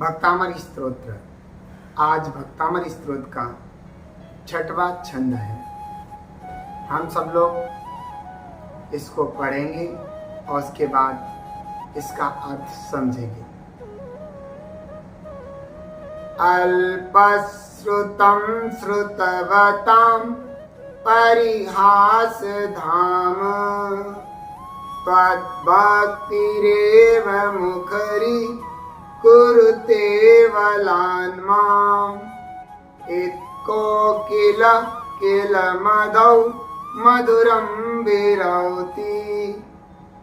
भक्तामरी स्तोत्र। आज भक्तामरी स्तोत्र का 6वां छंद है। हम सब लोग इसको पढ़ेंगे और उसके बाद इसका अर्थ समझेंगे। अल्पश्रुतं श्रुतवतां परिहास धाम त्वद्भक्तिरेव मुखरी कुरुते वलान्माम् इत्को किल मधौ मधुरं विरौति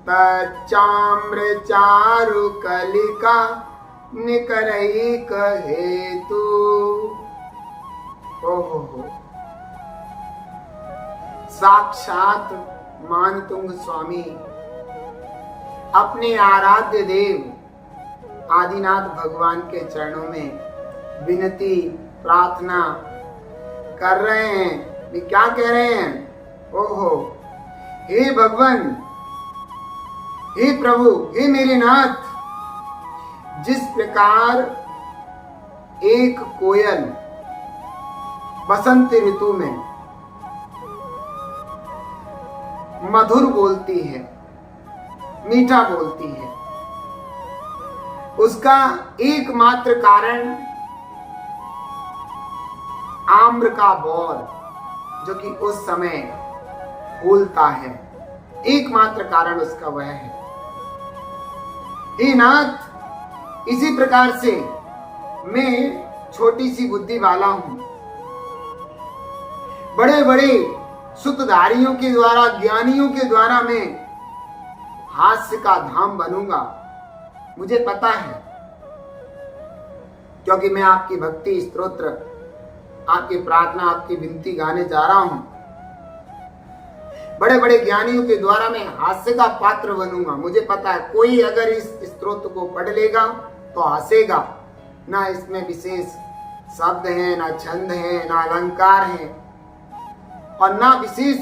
तच्चाम्रचारुकलिका निकरैक हेतु। ओहो, साक्षात मानतुंग स्वामी अपने आराध्य देव आदिनाथ भगवान के चरणों में विनती प्रार्थना कर रहे हैं। वे क्या कह रहे हैं? ओहो, हे भगवान, हे प्रभु, हे मेरे नाथ, जिस प्रकार एक कोयल बसंत ऋतु में मधुर बोलती है, मीठा बोलती है, उसका एकमात्र कारण आम्र का बौर जो कि उस समय फूलता है, एकमात्र कारण उसका वह है। हे नाथ, इसी प्रकार से मैं छोटी सी बुद्धि वाला हूं। बड़े बड़े सुतधारियों के द्वारा, ज्ञानियों के द्वारा मैं हास्य का धाम बनूंगा, मुझे पता है, क्योंकि मैं आपकी भक्ति स्तोत्र, आपकी प्रार्थना, आपकी विनती गाने जा रहा हूं। बड़े बड़े ज्ञानियों के द्वारा मैं हास्य का पात्र बनूंगा, मुझे पता है। कोई अगर इस स्तोत्र को पढ़ लेगा तो हंसेगा। ना इसमें विशेष शब्द हैं, ना छंद हैं, ना अलंकार हैं और ना विशेष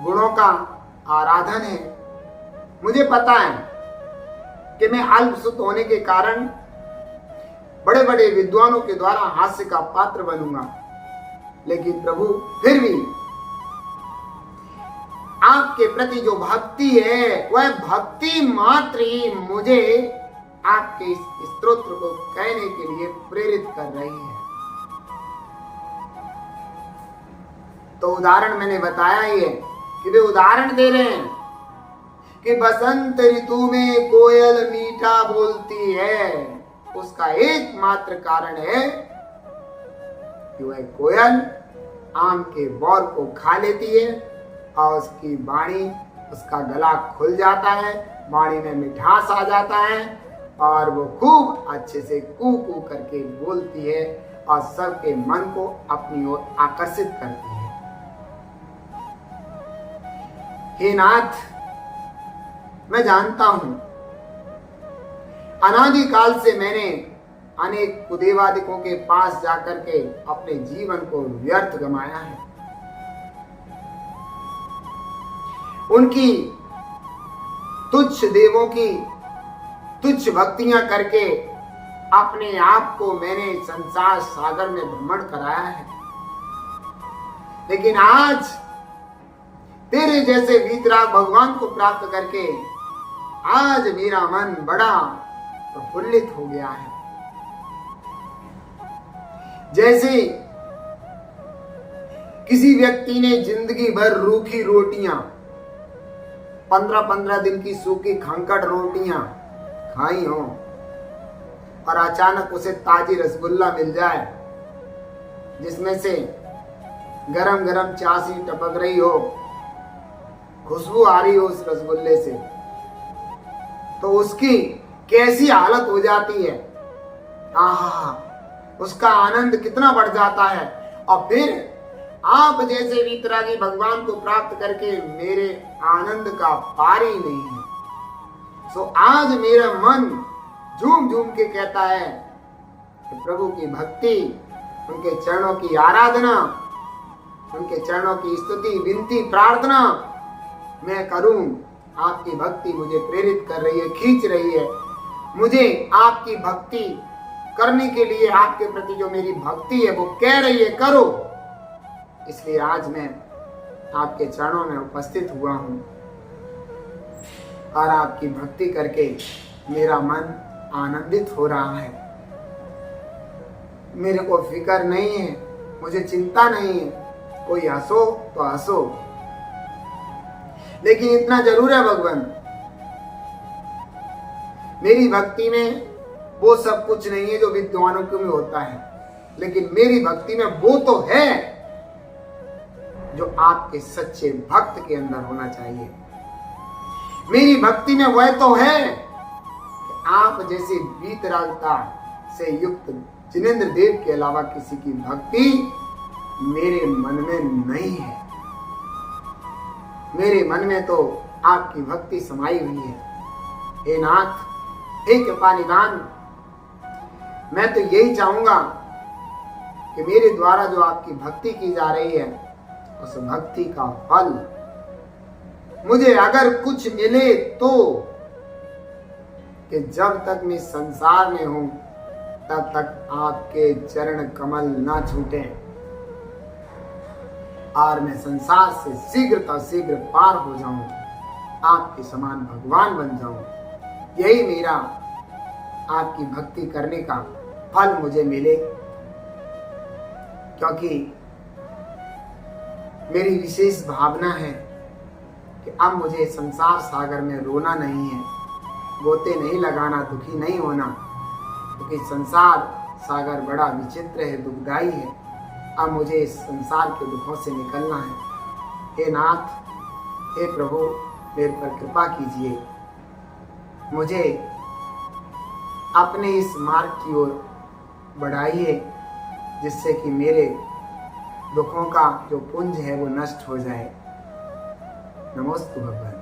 गुणों का आराधन है। मुझे पता है कि मैं अल्पसुत होने के कारण बड़े बड़े विद्वानों के द्वारा हास्य का पात्र बनूंगा, लेकिन प्रभु फिर भी आपके प्रति जो भक्ति है वह भक्ति मात्र ही मुझे आपके इस स्तोत्र को कहने के लिए प्रेरित कर रही है। तो उदाहरण मैंने बताया ही है कि वे उदाहरण दे रहे हैं कि बसंत ऋतु में कोयल मीठा बोलती है, उसका एकमात्र कारण है कि वह कोयल आम के बौर को खा लेती है और उसकी वाणी, उसका गला खुल जाता है, वाणी में मिठास आ जाता है और वो खूब अच्छे से कू कू करके बोलती है और सबके मन को अपनी ओर आकर्षित करती है। हे नाथ, मैं जानता हूं अनादिकाल से मैंने अनेक कुदेवादिकों के पास जाकर के अपने जीवन को व्यर्थ गमाया है। उनकी तुच्छ देवों की तुच्छ भक्तियां करके अपने आप को मैंने संसार सागर में भ्रमण कराया है। लेकिन आज तेरे जैसे वीतराग भगवान को प्राप्त करके आज मेरा मन बड़ा प्रफुल्लित हो गया है। जैसे किसी व्यक्ति ने जिंदगी भर रूखी रोटियां, 15-15 दिन की सूखी खंकड़ रोटियां खाई हो और अचानक उसे ताजी रसगुल्ला मिल जाए जिसमें से गरम गरम चाशनी टपक रही हो, खुशबू आ रही हो उस रसगुल्ले से, तो उसकी कैसी हालत हो जाती है। आहा, उसका आनंद कितना बढ़ जाता है। और फिर आप जैसे वीतरागी भगवान को प्राप्त करके मेरे आनंद का पार ही नहीं है। सो आज मेरा मन झूम झूम के कहता है कि प्रभु की भक्ति, उनके चरणों की आराधना, उनके चरणों की स्तुति, विनती, प्रार्थना मैं करूं। आपकी भक्ति मुझे प्रेरित कर रही है, खींच रही है मुझे आपकी भक्ति करने के लिए आपके प्रति जो मेरी भक्ति है वो कह रही है करो, इसलिए आज मैं आपके चरणों में उपस्थित हुआ हूं और आपकी भक्ति करके मेरा मन आनंदित हो रहा है। मेरे को फिक्र नहीं है, मुझे चिंता नहीं है, कोई हंसो तो हंसो, लेकिन इतना जरूर है भगवान, मेरी भक्ति में वो सब कुछ नहीं है जो विद्वानों के में होता है, लेकिन मेरी भक्ति में वो तो है जो आपके सच्चे भक्त के अंदर होना चाहिए। मेरी भक्ति में वह तो है कि आप जैसे वीतरागता से युक्त जिनेंद्र देव के अलावा किसी की भक्ति मेरे मन में नहीं है। मेरे मन में तो आपकी भक्ति समाई हुई है। हे नाथ, हे कृपा निधान, मैं तो यही चाहूंगा कि मेरे द्वारा जो आपकी भक्ति की जा रही है उस भक्ति का फल मुझे अगर कुछ मिले तो, कि जब तक मैं संसार में हूं तब तक आपके चरण कमल ना छूटे और मैं संसार से शीघ्र पार हो जाऊं, आपके समान भगवान बन जाऊं। यही मेरा आपकी भक्ति करने का फल मुझे मिले, क्योंकि मेरी विशेष भावना है कि अब मुझे संसार सागर में रोना नहीं है, गोते नहीं लगाना, दुखी नहीं होना, क्योंकि संसार सागर बड़ा विचित्र है, दुखदाई है। अब मुझे इस संसार के दुखों से निकलना है। हे नाथ, हे प्रभु, मेरे पर कृपा कीजिए, मुझे अपने इस मार्ग की ओर बढ़ाइए, जिससे कि मेरे दुखों का जो पुंज है वो नष्ट हो जाए। नमोस्तु भगवान।